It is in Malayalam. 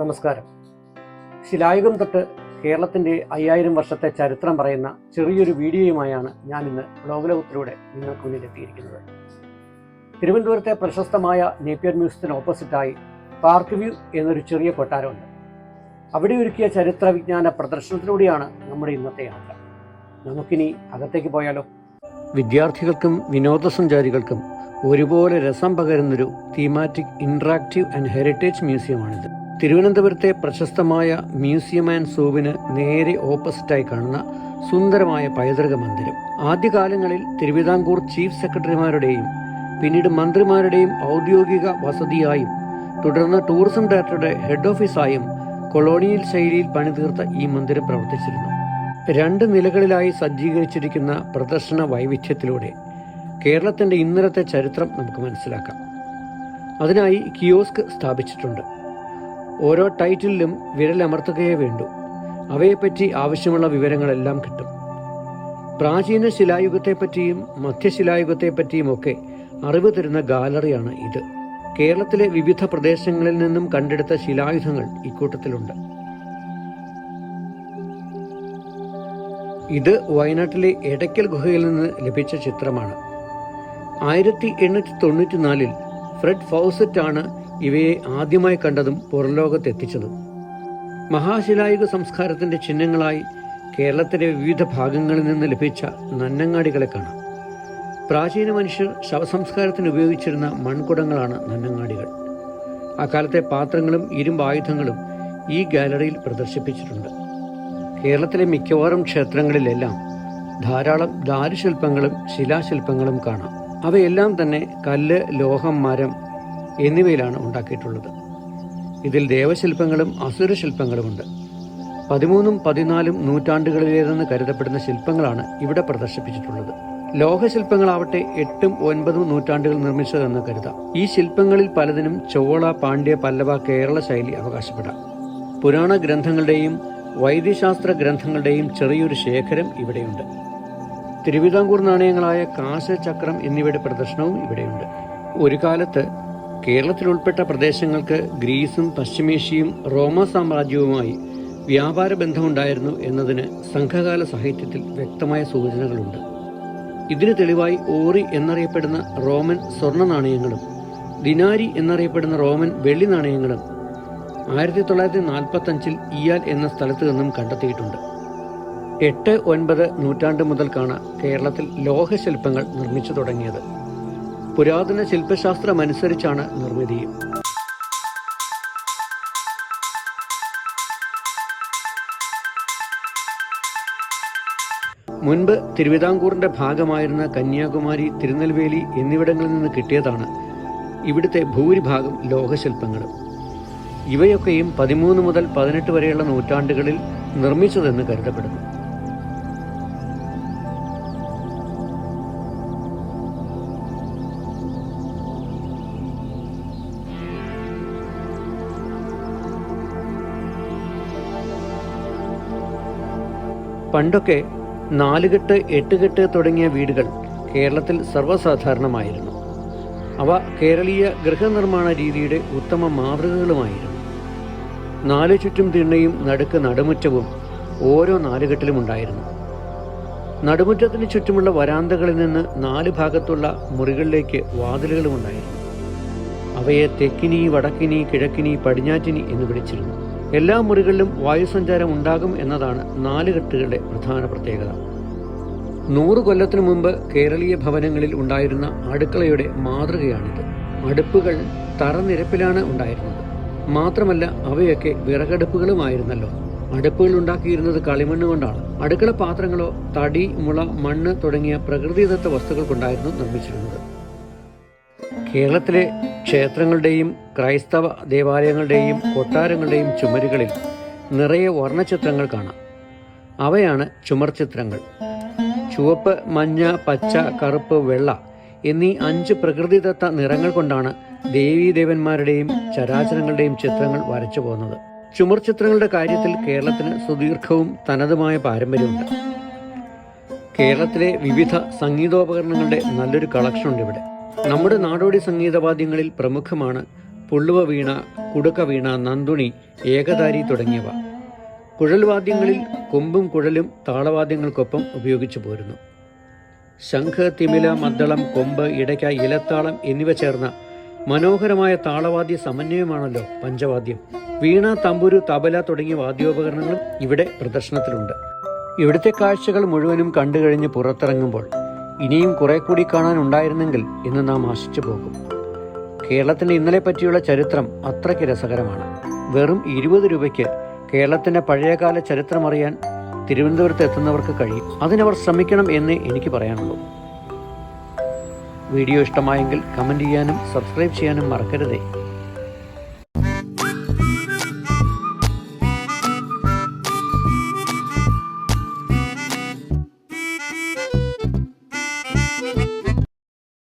നമസ്കാരം. ശിലായുഗം തൊട്ട് കേരളത്തിൻ്റെ 5000 വർഷത്തെ ചരിത്രം പറയുന്ന ചെറിയൊരു വീഡിയോയുമായാണ് ഞാൻ ഇന്ന് വ്ലോഗ്ലോകത്തിലൂടെ നിങ്ങൾക്ക് മുന്നിലെത്തിയിരിക്കുന്നത്. തിരുവനന്തപുരത്തെ പ്രശസ്തമായ നേപ്പിയർ മ്യൂസിയത്തിന് ഓപ്പോസിറ്റായി പാർക്ക് വ്യൂ എന്നൊരു ചെറിയ കൊട്ടാരമുണ്ട്. അവിടെ ഒരുക്കിയ ചരിത്ര വിജ്ഞാന പ്രദർശനത്തിലൂടെയാണ് നമ്മുടെ ഇന്നത്തെ യാത്ര. നമുക്കിനി അകത്തേക്ക് പോയാലോ? വിദ്യാർത്ഥികൾക്കും വിനോദസഞ്ചാരികൾക്കും ഒരുപോലെ രസം പകരുന്നൊരു തീമാറ്റിക് ഇൻട്രാക്റ്റീവ് ആൻഡ് ഹെറിറ്റേജ് മ്യൂസിയമാണിത്. തിരുവനന്തപുരത്തെ പ്രശസ്തമായ മ്യൂസിയം ആൻഡ് സൂവിന് നേരെ ഓപ്പോസിറ്റായി കാണുന്ന സുന്ദരമായ പൈതൃക മന്ദിരം ആദ്യകാലങ്ങളിൽ തിരുവിതാംകൂർ ചീഫ് സെക്രട്ടറിമാരുടെയും പിന്നീട് മന്ത്രിമാരുടെയും ഔദ്യോഗിക വസതിയായും തുടർന്ന് ടൂറിസം ഡയറക്ടറുടെ ഹെഡ് ഓഫീസായും കൊളോണിയൽ ശൈലിയിൽ പണിതീർത്ത ഈ മന്ദിരം പ്രവർത്തിച്ചിരുന്നു. 2 നിലകളിലായി സജ്ജീകരിച്ചിരിക്കുന്ന പ്രദർശന വൈവിധ്യത്തിലൂടെ കേരളത്തിൻ്റെ ഇന്നലത്തെ ചരിത്രം നമുക്ക് മനസ്സിലാക്കാം. അതിനായി കിയോസ്ക് സ്ഥാപിച്ചിട്ടുണ്ട്. ഓരോ ടൈറ്റിലും വിരലമർത്തുകയേ വേണ്ടൂ. അവയെപ്പറ്റി ആവശ്യമുള്ള വിവരങ്ങളെല്ലാം കിട്ടും. പ്രാചീന ശിലായുഗത്തെപ്പറ്റിയും മധ്യശിലായുഗത്തെപ്പറ്റിയും ഒക്കെ അറിവ് തരുന്ന ഗാലറിയാണ് ഇത്. കേരളത്തിലെ വിവിധ പ്രദേശങ്ങളിൽ നിന്നും കണ്ടെടുത്ത ശിലായുധങ്ങൾ ഇക്കൂട്ടത്തിലുണ്ട്. ഇത് വയനാട്ടിലെ എടയ്ക്കൽ ഗുഹയിൽ നിന്ന് ലഭിച്ച ചിത്രമാണ്. 1894 ഫ്രെഡ് ഫൗസറ്റ് ആണ് ഇവയെ ആദ്യമായി കണ്ടതും പുറംലോകത്തെത്തിച്ചതും. മഹാശിലായുഗ സംസ്കാരത്തിൻ്റെ ചിഹ്നങ്ങളായി കേരളത്തിലെ വിവിധ ഭാഗങ്ങളിൽ നിന്ന് ലഭിച്ച നന്നങ്ങാടികളെ കാണാം. പ്രാചീന മനുഷ്യർ ശവസംസ്കാരത്തിന് ഉപയോഗിച്ചിരുന്ന മൺകുടങ്ങളാണ് നന്നങ്ങാടികൾ. അക്കാലത്തെ പാത്രങ്ങളും ഇരുമ്പായുധങ്ങളും ഈ ഗാലറിയിൽ പ്രദർശിപ്പിച്ചിട്ടുണ്ട്. കേരളത്തിലെ മിക്കവാറും ക്ഷേത്രങ്ങളിലെല്ലാം ധാരാളം ദാരുശില്പങ്ങളും ശിലാശില്പങ്ങളും കാണാം. അവയെല്ലാം തന്നെ കല്ല്, ലോഹം, മരം എന്നിവയിലാണ് ഉണ്ടാക്കിയിട്ടുള്ളത്. ഇതിൽ ദേവശില്പങ്ങളും അസുരശില്പങ്ങളുമുണ്ട്. 13ഉം 14ഉം നൂറ്റാണ്ടുകളിലേതെന്ന് കരുതപ്പെടുന്ന ശില്പങ്ങളാണ് ഇവിടെ പ്രദർശിപ്പിച്ചിട്ടുള്ളത്. ലോഹശില്പങ്ങളാവട്ടെ 8ഉം 9ഉം നൂറ്റാണ്ടുകൾ നിർമ്മിച്ചതെന്ന് കരുതാം. ഈ ശില്പങ്ങളിൽ പലതിനും ചോള, പാണ്ഡ്യ, പല്ലവ, കേരള ശൈലി അവകാശപ്പെടാം. പുരാണ ഗ്രന്ഥങ്ങളുടെയും വൈദ്യശാസ്ത്ര ഗ്രന്ഥങ്ങളുടെയും ചെറിയൊരു ശേഖരം ഇവിടെയുണ്ട്. തിരുവിതാംകൂർ നാണയങ്ങളായ കാശ്, ചക്രം എന്നിവയുടെ പ്രദർശനവും ഇവിടെയുണ്ട്. ഒരു കാലത്ത് കേരളത്തിൽ ഉൾപ്പെട്ട പ്രദേശങ്ങൾക്ക് ഗ്രീസും പശ്ചിമേഷ്യയും റോമ സാമ്രാജ്യവുമായി വ്യാപാര ബന്ധമുണ്ടായിരുന്നു എന്നതിന് സംഘകാല സാഹിത്യത്തിൽ വ്യക്തമായ സൂചനകളുണ്ട്. ഇതിന് തെളിവായി ഓറി എന്നറിയപ്പെടുന്ന റോമൻ സ്വർണ്ണ നാണയങ്ങളും ദിനാരി എന്നറിയപ്പെടുന്ന റോമൻ വെള്ളി നാണയങ്ങളും 1945 ഇയാൽ എന്ന സ്ഥലത്ത് നിന്നും കണ്ടെത്തിയിട്ടുണ്ട്. 8-9 നൂറ്റാണ്ട് മുതൽക്കാണ് കേരളത്തിൽ ലോഹശില്പങ്ങൾ നിർമ്മിച്ചു തുടങ്ങിയത്. പുരാതന ശില്പശാസ്ത്രമനുസരിച്ചാണ് നിർമ്മിതിയും. മുൻപ് തിരുവിതാംകൂറിന്റെ ഭാഗമായിരുന്ന കന്യാകുമാരി, തിരുനെൽവേലി എന്നിവിടങ്ങളിൽ നിന്ന് കിട്ടിയതാണ് ഇവിടുത്തെ ഭൂരിഭാഗം ലോഹശില്പങ്ങളും. ഇവയൊക്കെയും 13 മുതൽ 18 വരെയുള്ള നൂറ്റാണ്ടുകളിൽ നിർമ്മിച്ചതെന്ന് കരുതപ്പെടുന്നു. പണ്ടൊക്കെ 4 കെട്ട് 8 കെട്ട് തുടങ്ങിയ വീടുകൾ കേരളത്തിൽ സർവ്വസാധാരണമായിരുന്നു. അവ കേരളീയ ഗൃഹനിർമ്മാണ രീതിയുടെ ഉത്തമ മാതൃകകളുമായിരുന്നു. 4 ചുറ്റും തിണ്ണയും നടുക്ക് നടുമുറ്റവും ഓരോ 4 കെട്ടിലും ഉണ്ടായിരുന്നു. നടുമുറ്റത്തിന് ചുറ്റുമുള്ള വരാന്തകളിൽ നിന്ന് 4 ഭാഗത്തുള്ള മുറികളിലേക്ക് വാതിലുകളും ഉണ്ടായിരുന്നു. അവയെ തെക്കിനി, വടക്കിനി, കിഴക്കിനി, പടിഞ്ഞാറ്റിനി എന്ന് വിളിച്ചിരുന്നു. എല്ലാ മുറികളിലും വായുസഞ്ചാരം ഉണ്ടാകും എന്നതാണ് 4 കെട്ടുകളുടെ പ്രധാന പ്രത്യേകത. 100 കൊല്ലത്തിനു മുമ്പ് കേരളീയ ഭവനങ്ങളിൽ ഉണ്ടായിരുന്ന അടുക്കളയുടെ മാതൃകയാണിത്. അടുപ്പുകൾ തറനിരപ്പിലാണ് ഉണ്ടായിരുന്നത്. മാത്രമല്ല അവയൊക്കെ വിറകടുപ്പുകളുമായിരുന്നല്ലോ. അടുപ്പുകൾ ഉണ്ടാക്കിയിരുന്നത് കളിമണ്ണ് കൊണ്ടാണ്. അടുക്കള പാത്രങ്ങളോ തടി, മുള, മണ്ണ് തുടങ്ങിയ പ്രകൃതിദത്ത വസ്തുക്കൾ കൊണ്ടായിരുന്നു നിർമ്മിച്ചിരുന്നത്. കേരളത്തിലെ ക്ഷേത്രങ്ങളുടെയും ക്രൈസ്തവ ദേവാലയങ്ങളുടെയും കൊട്ടാരങ്ങളുടെയും ചുമരുകളിൽ നിറയെ വർണ്ണചിത്രങ്ങൾ കാണാം. അവയാണ് ചുമർ ചിത്രങ്ങൾ. ചുവപ്പ്, മഞ്ഞ, പച്ച, കറുപ്പ്, വെള്ള എന്നീ 5 പ്രകൃതിദത്ത നിറങ്ങൾ കൊണ്ടാണ് ദേവീദേവന്മാരുടെയും ചരാചരങ്ങളുടെയും ചിത്രങ്ങൾ വരച്ചു പോകുന്നത്. ചുമർ ചിത്രങ്ങളുടെ കാര്യത്തിൽ കേരളത്തിന് സുദീർഘവും തനതുമായ പാരമ്പര്യമുണ്ട്. കേരളത്തിലെ വിവിധ സംഗീതോപകരണങ്ങളുടെ നല്ലൊരു കളക്ഷൻ ഉണ്ട് ഇവിടെ. നമ്മുടെ നാടോടി സംഗീതവാദ്യങ്ങളിൽ പ്രമുഖമാണ് പുള്ളുവ വീണ, കുടുക്ക വീണ, നന്ദുണി, ഏകതാരി തുടങ്ങിയവ. കുഴൽവാദ്യങ്ങളിൽ കൊമ്പും കുഴലും താളവാദ്യങ്ങൾക്കൊപ്പം ഉപയോഗിച്ചു പോരുന്നു. ശംഖ്, തിമില, മദ്ദളം, കൊമ്പ്, ഇടയ്ക്ക, ഇലത്താളം എന്നിവ ചേർന്ന മനോഹരമായ താളവാദ്യ സമന്വയമാണല്ലോ പഞ്ചവാദ്യം. വീണ, തമ്പുരു, തബല തുടങ്ങിയ വാദ്യോപകരണങ്ങളും ഇവിടെ പ്രദർശനത്തിലുണ്ട്. ഇവിടുത്തെ കാഴ്ചകൾ മുഴുവനും കണ്ടു കഴിഞ്ഞ് പുറത്തിറങ്ങുമ്പോൾ ഇനിയും കുറെ കൂടി കാണാനുണ്ടായിരുന്നെങ്കിൽ എന്ന് നാം ആശിച്ചു പോകും. കേരളത്തിൻ്റെ ഇന്നലെ പറ്റിയുള്ള ചരിത്രം അത്രയ്ക്ക് രസകരമാണ്. വെറും 20 രൂപയ്ക്ക് കേരളത്തിൻ്റെ പഴയകാല ചരിത്രമറിയാൻ തിരുവനന്തപുരത്ത് എത്തുന്നവർക്ക് കഴിയും. അതിനവർ ശ്രമിക്കണം എന്ന് എനിക്ക് പറയാനുള്ളൂ. വീഡിയോ ഇഷ്ടമായെങ്കിൽ കമൻറ്റ് ചെയ്യാനും സബ്സ്ക്രൈബ് ചെയ്യാനും മറക്കരുതേ.